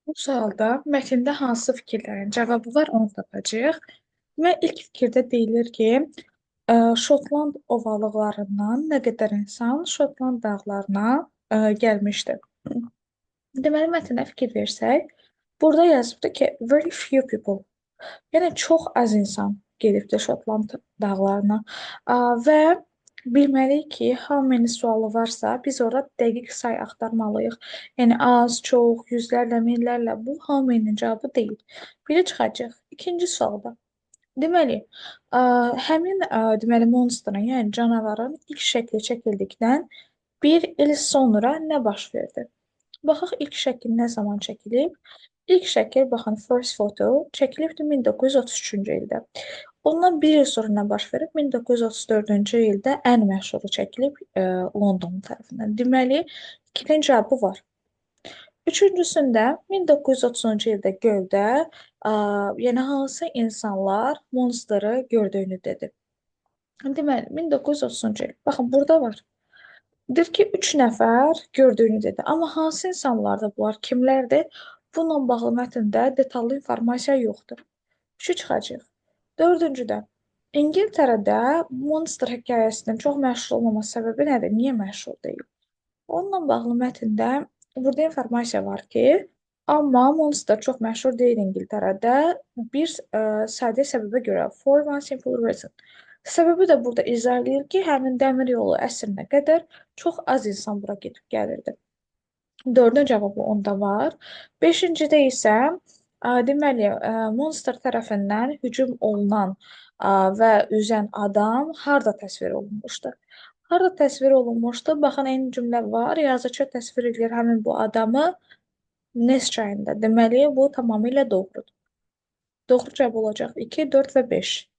Bu sualda mətndə hansı fikirlərin cavabı var, onu tapacağıq. Və ilk fikirdə deyilir ki, Şotland ovalıqlarından nə qədər insan Şotland dağlarına gəlmişdi. Deməli, mətnə fikir versək, burada yazıbdı ki, very few people. Yəni çox az insan gedibdi Şotland dağlarına. Və bilməliyik ki, how many sualı varsa, biz orada dəqiq say axtarmalıyıq. Yəni az, çox, yüzlərlə, minlərlə bu how many-nin cavabı deyil. Biri çıxacaq. İkinci sualda. Deməli, həmin deməli monsterın, yəni canavarın ilk şəkli çəkildikdən bir il sonra nə baş verdi? Baxaq ilk şəkil nə zaman çəkilib? İlk şəkil, baxın, first photo çəkilibdi 1933-cü ildə. Ondan bir il sonra nə baş verib? 1934-cü ildə ən məşhuru çəkilib London tərəfindən. Deməli, ikinin cavabı var. Üçüncüsündə 1930-cu ildə göldə, yəni hansı insanlar monstru gördüyünü dedi. Deməli, 1930-cu il. Baxın, burada var. Deyir ki, üç nəfər gördüyünü dedi. Amma hansı insanlardır bunlar, kimlərdir? Bununla bağlı mətndə detallı informasiya yoxdur. Şu çıxacaq. Dördüncüdə, İngiltərədə Monster hekayəsinin çox məşhur olmaması səbəbi nədir? Niyə məşhur deyil? Onunla bağlı mətndə burada informasiya var ki, amma Monster çox məşhur deyil İngiltərədə bir sadə səbəbə görə. For one simple reason. Səbəbi də burada izah edir ki, həmin dəmir yolu əsrinə qədər çox az insan bura gedib gəlirdi. Dördüncü cavabı onda var. Beşincidə isə deməli Monster tərəfindən hücum olunan və üzən adam harda təsvir olunmuşdu? Harda təsvir olunmuşdu? Baxın, eyni cümlə var. Yazıcı təsvir edir həmin bu adamı Nes çayında. Deməli, bu tamamilə doğrudur. Doğru cavab olacaq 2, 4 və 5.